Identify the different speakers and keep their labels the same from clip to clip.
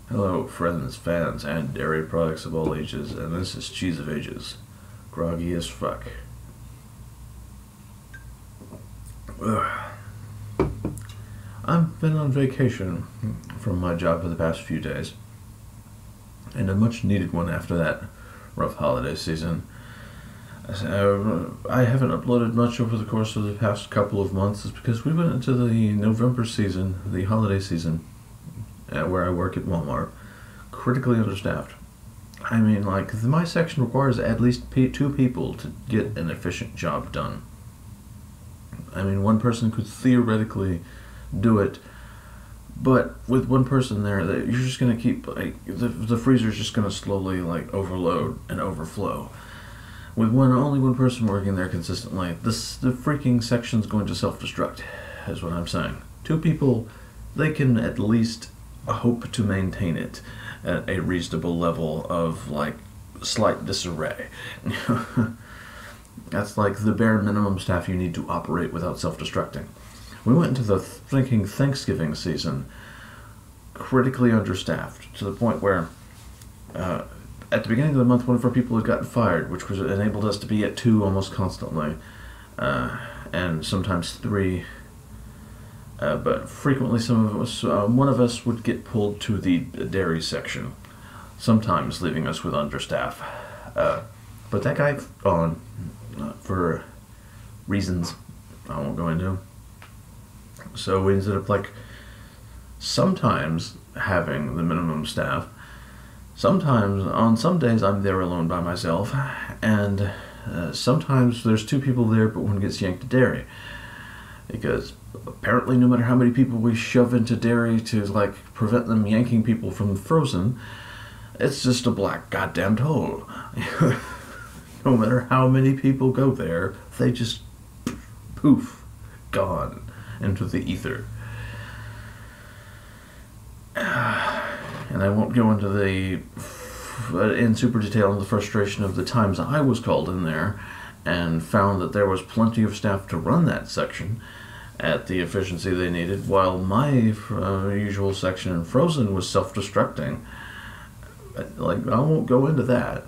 Speaker 1: Hello, friends, fans, and dairy products of all ages, and this is Cheese of Ages. Groggy as fuck. Ugh. I've been on vacation from my job for the past few days, and a much needed one after that rough holiday season. I haven't uploaded much over the course of the past couple of months is because we went into the November season, the holiday season, where I work at Walmart, critically understaffed. I mean, like, my section requires at least two people to get an efficient job done. I mean, one person could theoretically do it, but with one person there, you're just going to keep, like, the freezer's just going to slowly, like, overload and overflow. With only one person working there consistently, the freaking section's going to self-destruct, is what I'm saying. Two people, they can at least hope to maintain it at a reasonable level of, like, slight disarray. That's like the bare minimum staff you need to operate without self-destructing. We went into the Thanksgiving season critically understaffed to the point where at the beginning of the month, one of our people had gotten fired, which was enabled us to be at 2 almost constantly, and sometimes 3. But frequently, one of us would get pulled to the dairy section, sometimes leaving us with understaff. But that guy gone for reasons I won't go into. So we ended up, like, sometimes having the minimum staff. Sometimes, on some days, I'm there alone by myself, and sometimes there's 2 people there, but one gets yanked to dairy. Because apparently no matter how many people we shove into dairy to, like, prevent them yanking people from frozen, it's just a black goddamned hole. No matter how many people go there, they just poof, gone into the ether. And I won't go into in super detail in the frustration of the times I was called in there and found that there was plenty of staff to run that section at the efficiency they needed, while my usual section in Frozen was self-destructing. Like, I won't go into that.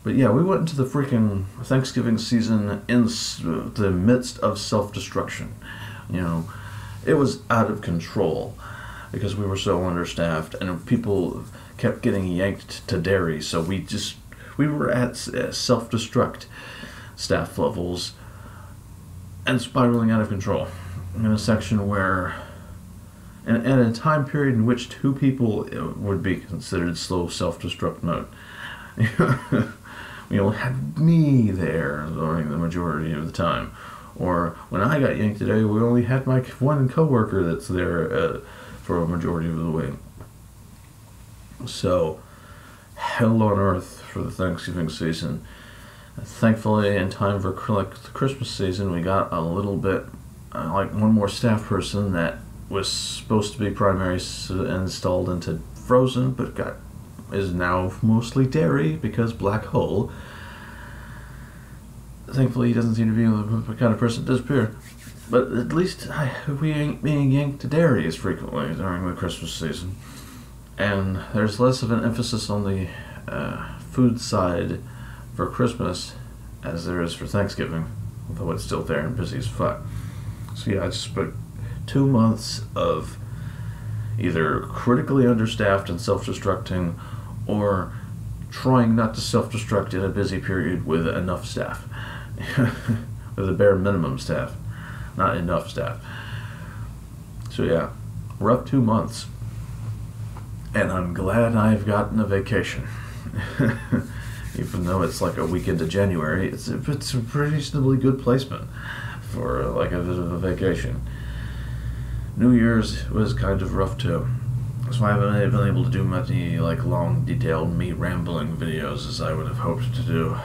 Speaker 1: But yeah, we went into the freaking Thanksgiving season in the midst of self-destruction. You know, it was out of control because we were so understaffed and people kept getting yanked to dairy, so we were at self-destruct staff levels and spiraling out of control in a section where, and at a time period in which 2 people would be considered slow self-destruct mode. We only had me there during the majority of the time. Or when I got yanked today, we only had my one coworker that's there for a majority of the way. So, hell on earth for the Thanksgiving season. Thankfully, in time for, like, the Christmas season, we got a little bit, like, one more staff person that was supposed to be primary installed into Frozen, but is now mostly dairy because black hole. Thankfully, he doesn't seem to be the kind of person to disappear. But at least we ain't being yanked to dairy as frequently during the Christmas season. And there's less of an emphasis on the food side for Christmas as there is for Thanksgiving, although it's still there and busy as fuck. So yeah, I just spent 2 months of either critically understaffed and self-destructing, or trying not to self-destruct in a busy period with enough staff. With a bare minimum staff, not enough staff. So yeah, rough 2 months. And I'm glad I've gotten a vacation. Even though it's like a week into January, it's a reasonably good placement for, like, a vacation. New Year's was kind of rough too. So I haven't been able to do many, like, long, detailed, me rambling videos as I would have hoped to do.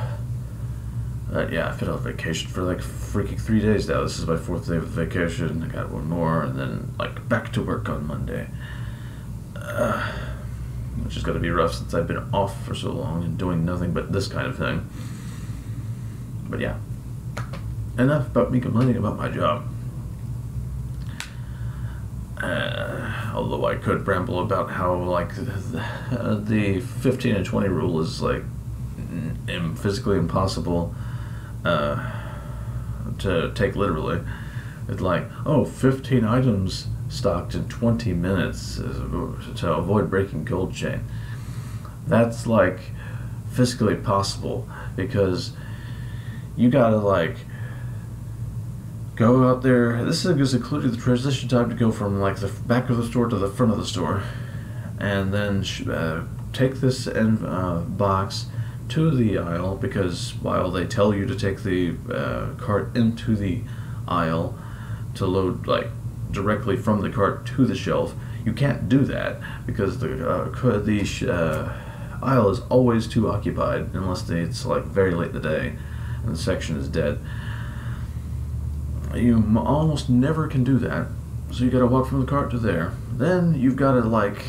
Speaker 1: Yeah, I've been on vacation for, like, freaking 3 days now. This is my 4th day of vacation. I got one more, and then, like, back to work on Monday. Which is going to be rough since I've been off for so long and doing nothing but this kind of thing. But yeah, enough about me complaining about my job. although I could ramble about how like the 15 and 20 rule is like physically impossible to take literally. It's like, oh, 15 items stocked in 20 minutes to avoid breaking cold chain. That's like physically possible because you gotta like go out there. This is including the transition time to go from like the back of the store to the front of the store, and then take this box to the aisle, because while they tell you to take the cart into the aisle to load like directly from the cart to the shelf, you can't do that because the aisle is always too occupied unless it's like very late in the day and the section is dead. You almost never can do that, so you gotta walk from the cart to there. Then you've gotta like,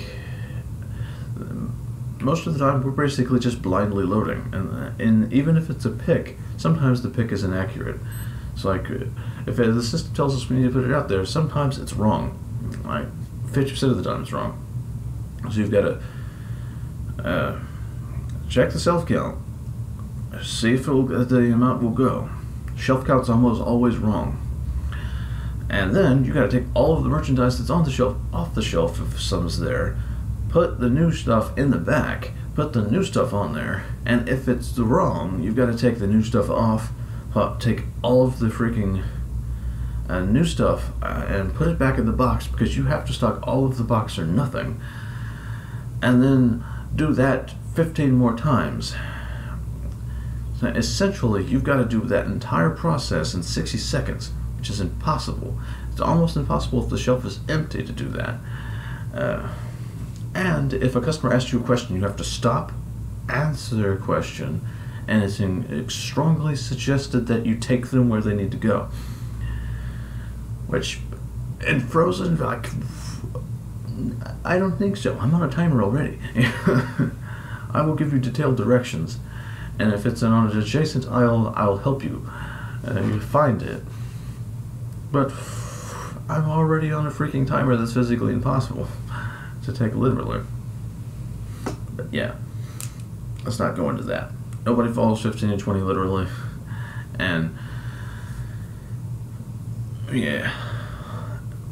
Speaker 1: most of the time we're basically just blindly loading, and even if it's a pick, sometimes the pick is inaccurate. It's like, if the system tells us we need to put it out there, sometimes it's wrong. Like 50% of the time it's wrong. So you've got to check the self count, see if the amount will go. Shelf count's almost always wrong. And then you got to take all of the merchandise that's on the shelf off the shelf if some's there, put the new stuff in the back, put the new stuff on there, and if it's wrong, you've got to take the new stuff off, take all of the freaking new stuff and put it back in the box, because you have to stock all of the box or nothing, and then do that 15 more times. So essentially, you've got to do that entire process in 60 seconds, which is impossible. It's almost impossible if the shelf is empty to do that. And if a customer asks you a question, you have to stop, answer their question, and it's strongly suggested that you take them where they need to go. Which, in Frozen, like, I don't think so. I'm on a timer already. I will give you detailed directions, and if it's on an adjacent aisle, I'll help you. You find it. But I'm already on a freaking timer that's physically impossible to take literally. But yeah, let's not go into that. Nobody follows 15 and 20 literally. And yeah,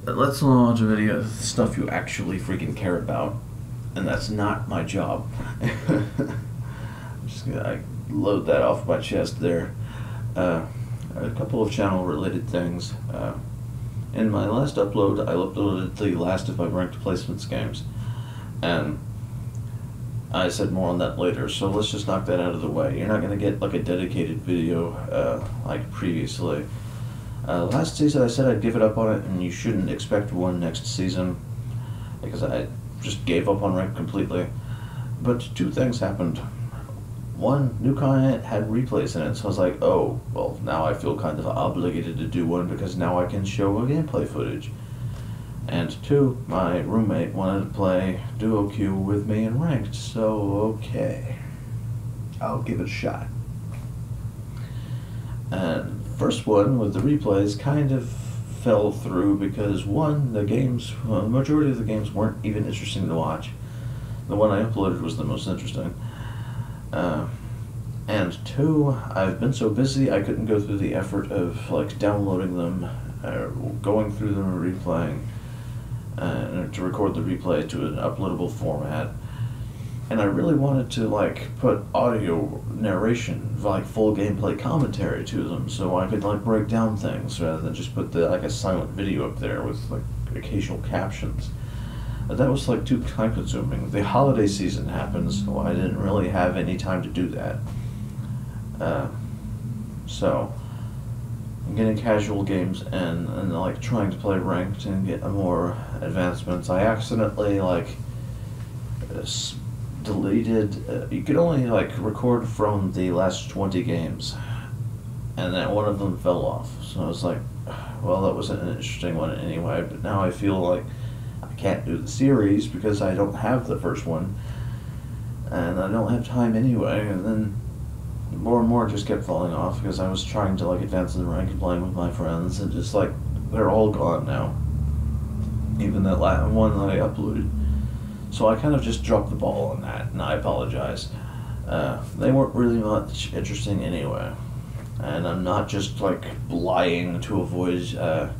Speaker 1: let's launch a video of stuff you actually freaking care about, and that's not my job. I'm just gonna load that off my chest there. A couple of channel related things. In my last upload, I uploaded the last of my ranked placements games, and I said more on that later, so let's just knock that out of the way. You're not going to get like a dedicated video like previously. Last season I said I'd give it up on it, and you shouldn't expect one next season, because I just gave up on ranked completely. But two things happened. One, new content had replays in it, so I was like, oh, well, now I feel kind of obligated to do one because now I can show a gameplay footage. And two, my roommate wanted to play duo queue with me in ranked, so okay, I'll give it a shot. And first one with the replays kind of fell through because one, the majority of the games weren't even interesting to watch. The one I uploaded was the most interesting. And two, I've been so busy I couldn't go through the effort of like downloading them, going through them and replaying, to record the replay to an uploadable format. And I really wanted to like put audio narration, like full gameplay commentary to them, so I could like break down things rather than just put like a silent video up there with like occasional captions. That was like too time consuming. The holiday season happens, so I didn't really have any time to do that. So I'm getting casual games and like trying to play ranked and get more advancements. I accidentally like deleted. You could only like record from the last 20 games, and then one of them fell off. So I was like, well, that was an interesting one anyway. But now I feel like I can't do the series because I don't have the first one, and I don't have time anyway. And then more and more just kept falling off because I was trying to like advance in the rank and playing with my friends, and just like they're all gone now. even that one that I uploaded. So I kind of just dropped the ball on that, and I apologize. They weren't really much interesting anyway. And I'm not just like lying to avoid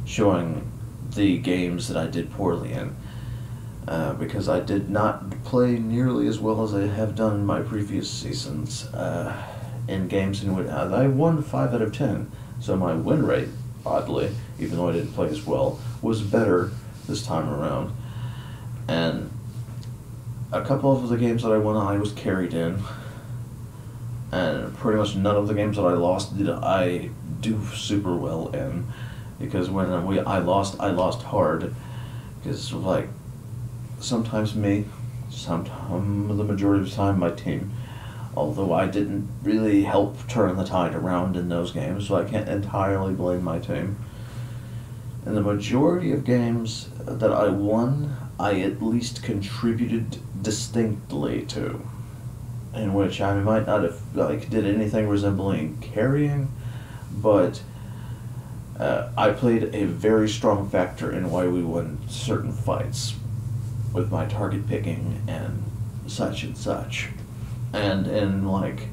Speaker 1: showing the games that I did poorly in. Because I did not play nearly as well as I have done in my previous seasons in games in which I won 5 out of 10. So my win rate, oddly, even though I didn't play as well, was better this time around. And a couple of the games that I won, I was carried in. And pretty much none of the games that I lost did I do super well in. Because when I lost hard. Because, like, sometimes me, sometimes the majority of the time my team. Although I didn't really help turn the tide around in those games, so I can't entirely blame my team. In the majority of games that I won, I at least contributed distinctly to. In which I might not have did anything resembling carrying, but I played a very strong factor in why we won certain fights with my target picking and such and such. And in like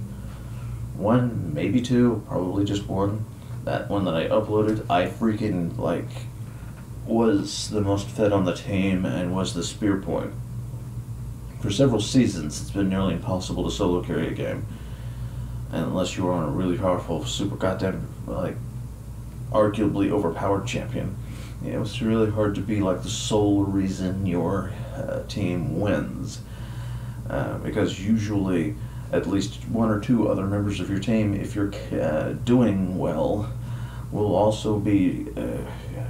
Speaker 1: one, maybe two, probably just one, that one that I uploaded, I freaking was the most fed on the team and was the spear point. For several seasons, it's been nearly impossible to solo carry a game. And unless you are on a really powerful, super goddamn, arguably overpowered champion. It was really hard to be the sole reason your team wins. Because usually at least one or two other members of your team, if you're doing well, will also be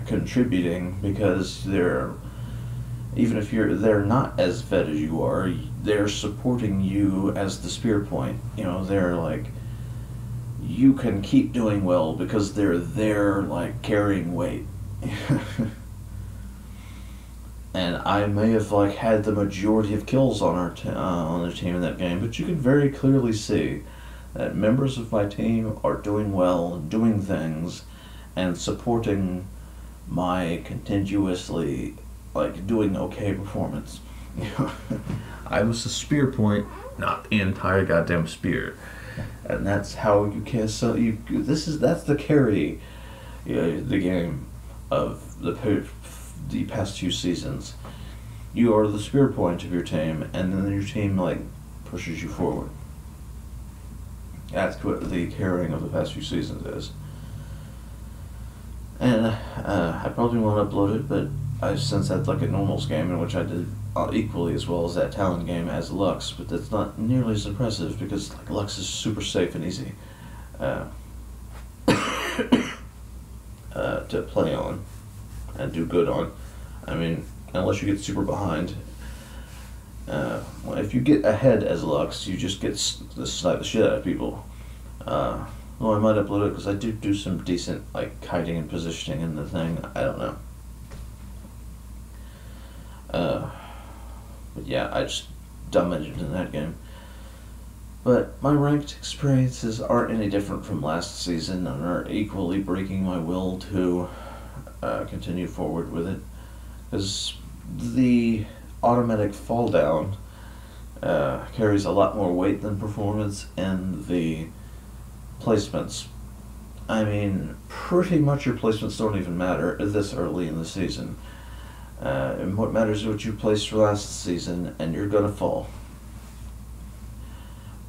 Speaker 1: contributing because even if they're not as fed as you are, they're supporting you as the spear point. They're you can keep doing well because they're there carrying weight. And I may have had the majority of kills on their team in that game, but you can very clearly see that members of my team are doing well, doing things, and supporting my continuously doing okay performance. I was the spear point, not the entire goddamn spear, and that's how you can. So that's the carry, the game of the past few seasons. You are the spear point of your team, and then your team pushes you forward. That's what the carrying of the past few seasons is. And I probably won't upload it, but since that's a normals game in which I did equally as well as that Talon game as Lux, but that's not nearly as impressive because Lux is super safe and easy to play on and do good on. I mean, unless you get super behind. If you get ahead as Lux, you just get to snipe the shit out of people. Well, I might upload it because I do some decent kiting and positioning in the thing. I don't know. But yeah, I just dominated in that game. But my ranked experiences aren't any different from last season and are equally breaking my will to continue forward with it. Because the automatic fall down carries a lot more weight than performance, and the placements. I mean, pretty much your placements don't even matter this early in the season. And what matters is what you placed for last season, and you're gonna fall.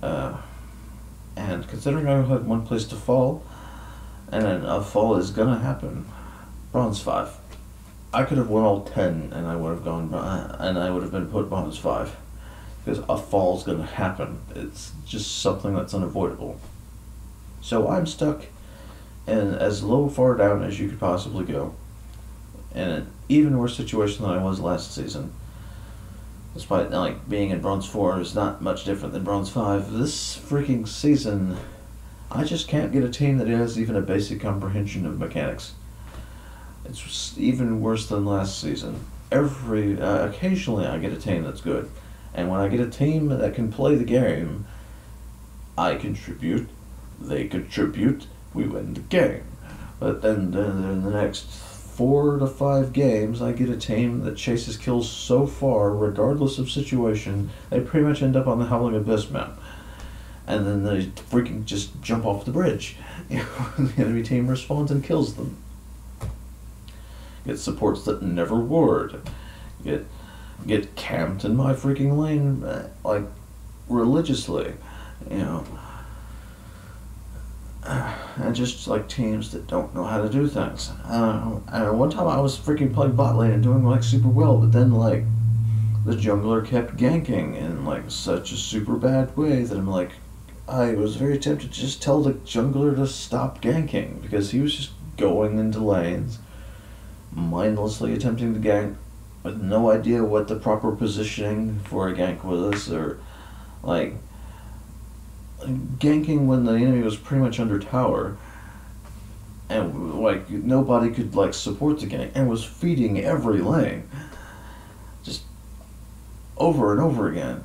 Speaker 1: And considering I had one place to fall, and then a fall is gonna happen, bronze 5. I could have won all 10, and I would have gone, and I would have been put bronze 5, because a fall's gonna happen. It's just something that's unavoidable. So I'm stuck in as far down as you could possibly go, in an even worse situation than I was last season. Despite being in bronze 4 is not much different than bronze 5. This freaking season, I just can't get a team that has even a basic comprehension of mechanics. It's even worse than last season. Occasionally I get a team that's good, and when I get a team that can play the game, I contribute, they contribute, we win the game. But then in the next 4 to 5 games, I get a team that chases kills so far, regardless of situation, they pretty much end up on the Howling Abyss map. And then they freaking just jump off the bridge. The enemy team responds and kills them. Get supports that never ward. Get camped in my freaking lane, like, religiously, and just like teams that don't know how to do things. And one time I was freaking playing bot lane and doing like super well, but then like the jungler kept ganking in like such a super bad way that I'm like, I was very tempted to just tell the jungler to stop ganking, because he was just going into lanes, mindlessly attempting to gank with no idea what the proper positioning for a gank was, or like ganking when the enemy was pretty much under tower, and like nobody could like support the gank, and was feeding every lane just over and over again.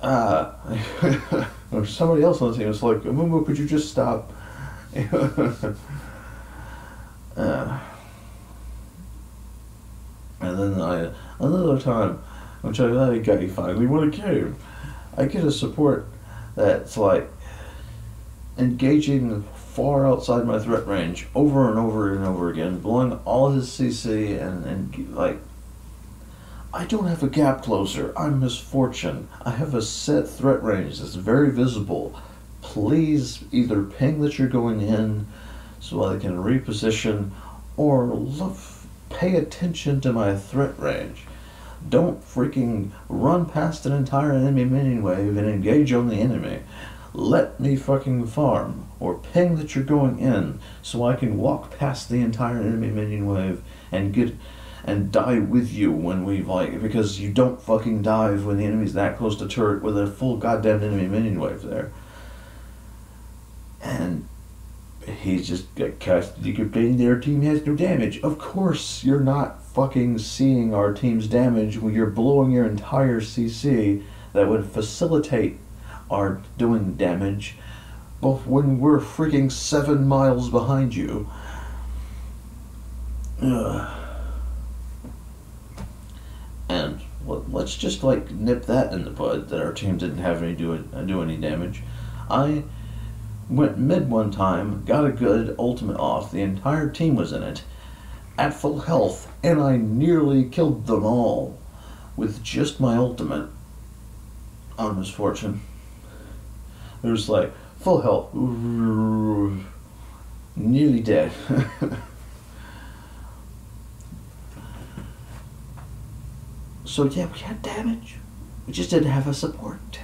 Speaker 1: Or somebody else on the team was like, Mumu, could you just stop? And then another time, which I got, finally won a game, I get a support that's like engaging far outside my threat range over and over and over again, blowing all his CC, and like, I don't have a gap closer. I'm Misfortune. I have a set threat range that's very visible. Please either ping that you're going in so I can reposition, or pay attention to my threat range. Don't freaking run past an entire enemy minion wave and engage on the enemy. Let me fucking farm, or ping that you're going in so I can walk past the entire enemy minion wave and die with you when we like, because you don't fucking dive when the enemy's that close to turret with a full goddamn enemy minion wave there. And he just got casted. You complain their team has no damage. Of course you're not fucking seeing our team's damage when you're blowing your entire CC that would facilitate our doing damage, but when we're freaking 7 miles behind you. And let's just like nip that in the bud, that our team didn't have any do any damage. I went mid one time, got a good ultimate off, the entire team was in it, at full health, and I nearly killed them all with just my ultimate on Misfortune. It was like, full health, nearly dead. So yeah, we had damage, we just didn't have a support.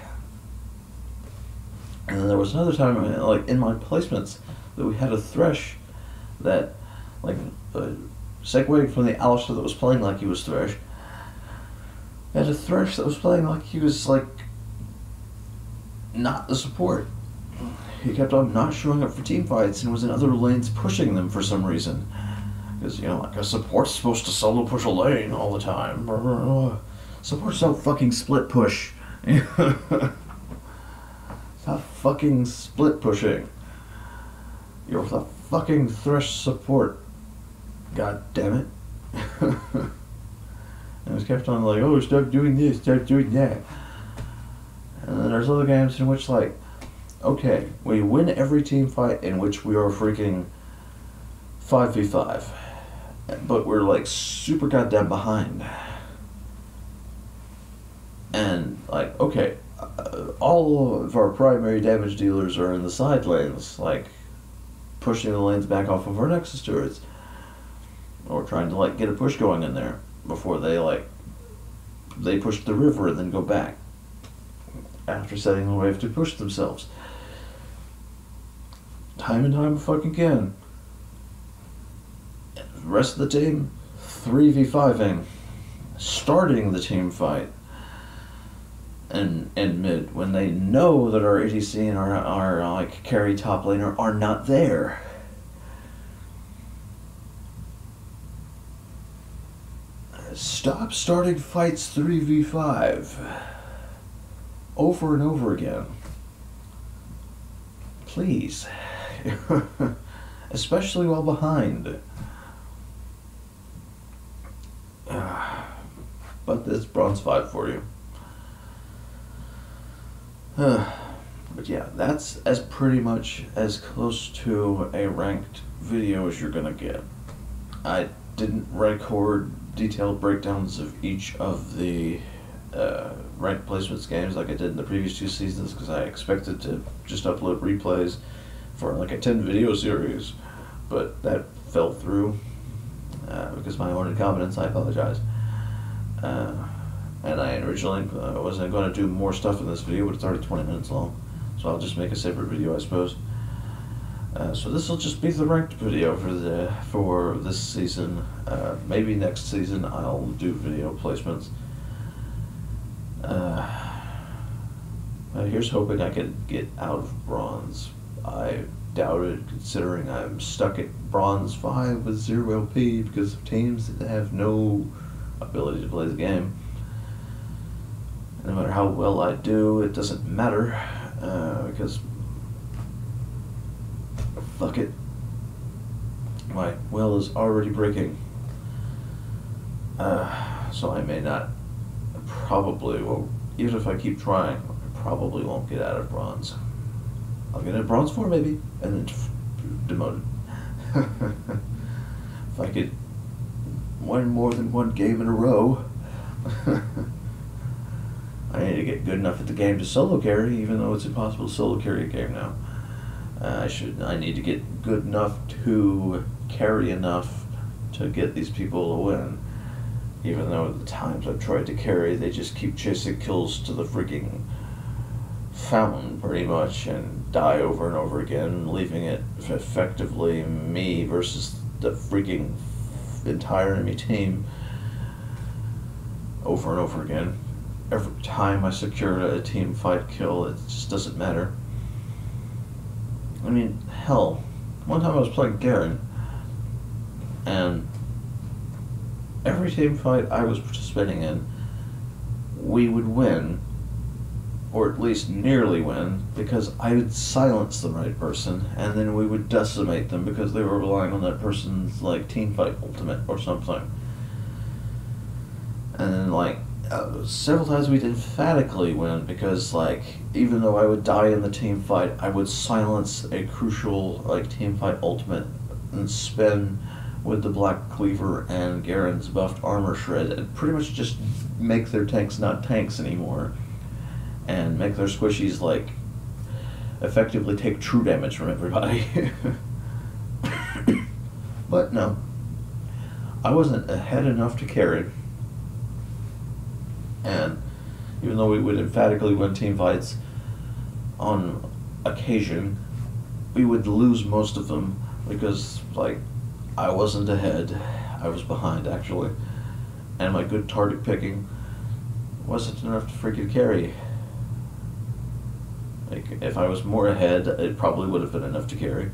Speaker 1: And then there was another time, like in my placements, that we had a Thresh that, like, segueing from the Alistair that was playing like he was Thresh, we had a Thresh that was playing like he was, like, not the support. He kept on not showing up for team fights and was in other lanes pushing them for some reason. Because, like, a support's supposed to solo push a lane all the time. Supports don't fucking split push. Stop fucking split pushing. You're the fucking Thresh support. God damn it. And it was kept on like, oh, start doing this, start doing that. And then there's other games in which, like, okay, we win every team fight in which we are freaking 5v5. But we're like super goddamn behind. And like, okay, all of our primary damage dealers are in the side lanes, like pushing the lanes back off of our Nexus turrets, or trying to like get a push going in there before they push the river and then go back after setting the wave to push themselves. Time and time fucking again. The rest of the team 3v5ing, starting the team fight. And mid, when they know that our ADC and our like carry top laner are not there. Stop starting fights 3v5 over and over again. Please. Especially while behind. But it's bronze 5 for you. But yeah, that's as pretty much as close to a ranked video as you're gonna get. I didn't record detailed breakdowns of each of the ranked placements games like I did in the previous 2 seasons because I expected to just upload replays for like a 10 video series, but that fell through because of my own incompetence. I apologize. And I originally wasn't going to do more stuff in this video, but it's already 20 minutes long, so I'll just make a separate video, I suppose. So this will just be the ranked video for this season. Maybe next season I'll do video placements. Here's hoping I can get out of bronze. I doubt it, considering I'm stuck at bronze 5 with 0 LP because of teams that have no ability to play the game. No matter how well I do, it doesn't matter because fuck it, my will is already breaking. So I may not, probably will, even if I keep trying, I probably won't get out of bronze. I'll get a bronze 4 maybe, and then demoted. If I could win more than 1 game in a row. I need to get good enough at the game to solo carry, even though it's impossible to solo carry a game now. I need to get good enough to carry enough to get these people a win. Even though the times I've tried to carry, they just keep chasing kills to the freaking fountain, pretty much, and die over and over again, leaving it effectively me versus the freaking entire enemy team over and over again. Every time I secure a team fight kill, it just doesn't matter. I mean, hell, one time I was playing Garen, and every team fight I was participating in, we would win, or at least nearly win, because I would silence the right person, and then we would decimate them because they were relying on that person's, like, team fight ultimate or something. And then, like, several times we'd emphatically win because, like, even though I would die in the team fight, I would silence a crucial, like, team fight ultimate and spin with the Black Cleaver and Garen's buffed armor shred and pretty much just make their tanks not tanks anymore and make their squishies, like, effectively take true damage from everybody. But no, I wasn't ahead enough to carry. And even though we would emphatically win team fights on occasion, we would lose most of them because, like, I wasn't ahead, I was behind actually, and my good target picking wasn't enough to freaking carry. Like, if I was more ahead, it probably would have been enough to carry,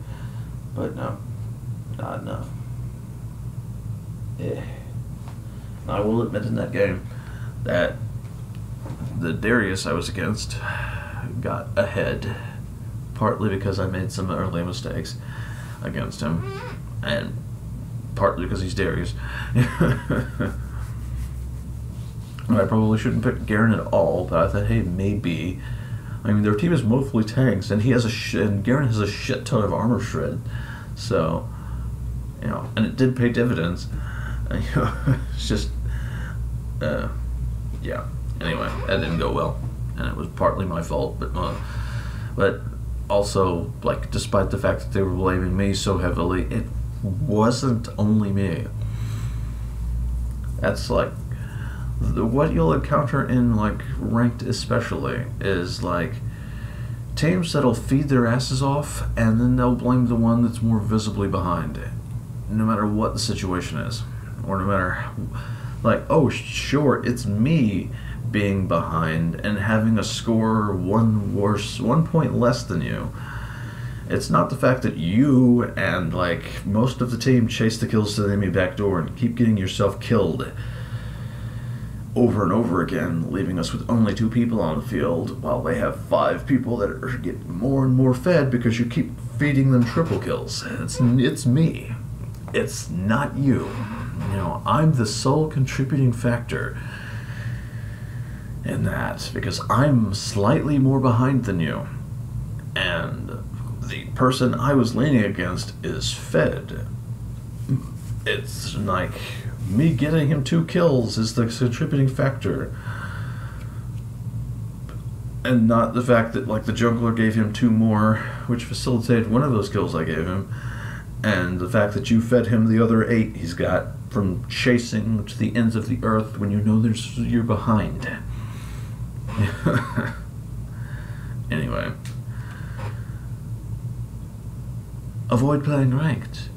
Speaker 1: but no, not enough. I will admit in that game that the Darius I was against got ahead, partly because I made some early mistakes against him, and partly because he's Darius. I probably shouldn't pick Garen at all, but I thought, hey, maybe. I mean, their team is mostly tanks, and he has and Garen has a shit ton of armor shred, so, you know, and it did pay dividends. You know, it's just, yeah. Anyway, that didn't go well, and it was partly my fault, but also, like, despite the fact that they were blaming me so heavily, it wasn't only me. That's like what you'll encounter in, like, ranked especially is, like, teams that'll feed their asses off and then they'll blame the one that's more visibly behind it, no matter what the situation is, or no matter, like, oh sure, it's me being behind and having a score 1 point less than you. It's not the fact that you and, like, most of the team chase the kills to the enemy back door and keep getting yourself killed over and over again, leaving us with only 2 people on the field while they have 5 people that are getting more and more fed because you keep feeding them triple kills. It's me. It's not you. You know, I'm the sole contributing factor in that, because I'm slightly more behind than you, and the person I was leaning against is fed. It's like me getting him 2 kills is the contributing factor, and not the fact that like the jungler gave him 2 more, which facilitated one of those kills I gave him, and the fact that you fed him the other 8 he's got from chasing to the ends of the earth when you know you're behind. Anyway, avoid playing ranked.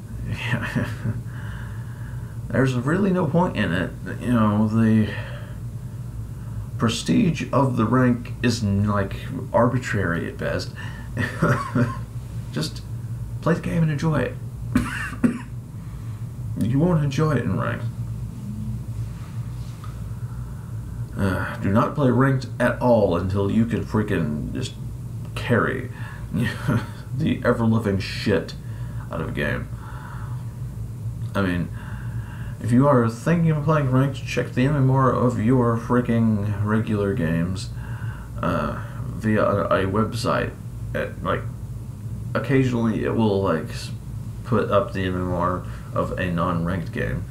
Speaker 1: There's really no point in it. You know, the prestige of the rank is like arbitrary at best. Just play the game and enjoy it. You won't enjoy it in ranked. Do not play ranked at all until you can freaking just carry the ever-living shit out of a game. I mean, if you are thinking of playing ranked, check the MMR of your freaking regular games via a website. Like, occasionally it will like put up the MMR of a non-ranked game,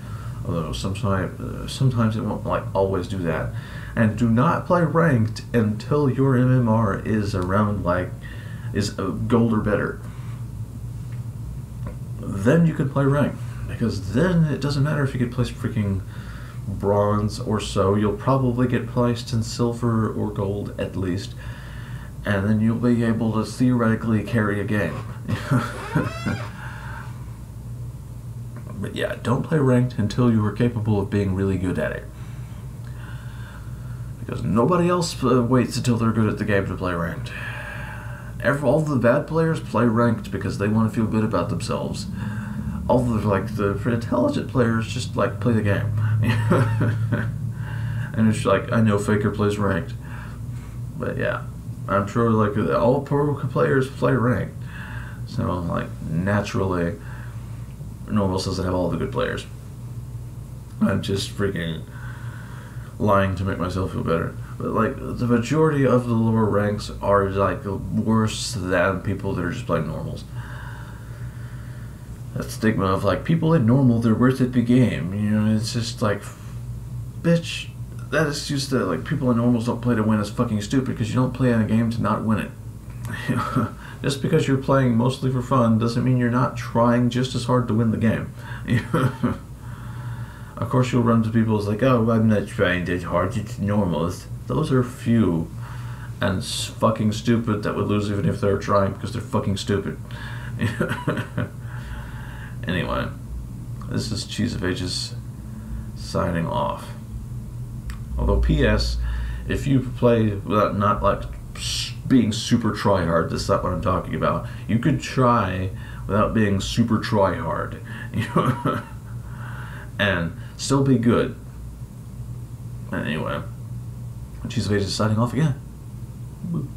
Speaker 1: although sometimes it won't like always do that. And do not play ranked until your MMR is around like gold or better. Then you can play ranked, because then it doesn't matter if you get placed freaking bronze or so. You'll probably get placed in silver or gold at least, and then you'll be able to theoretically carry a game. But yeah, don't play ranked until you are capable of being really good at it, because nobody else waits until they're good at the game to play ranked. All the bad players play ranked because they want to feel good about themselves. All the intelligent players just like play the game. And it's like, I know Faker plays ranked, but yeah, I'm sure like all pro players play ranked. So like naturally, Normals doesn't have all the good players. I'm just freaking lying to make myself feel better. But like the majority of the lower ranks are like worse than people that are just playing normals. That stigma of like people in normal, they're worth it the game. You know, it's just like, bitch, that is just that like people in normals don't play to win is fucking stupid, because you don't play in a game to not win it. Just because you're playing mostly for fun doesn't mean you're not trying just as hard to win the game. Of course you'll run to people who's like, oh, I'm not trying that hard, it's normals. Those are few and fucking stupid that would lose even if they're trying, because they're fucking stupid. Anyway, this is Cheese of Ages signing off. Although, P.S., if you play without not like being super try-hard, that's not what I'm talking about. You could try without being super try-hard, and still be good. Anyway, Cheese of Ages signing off again. Woo.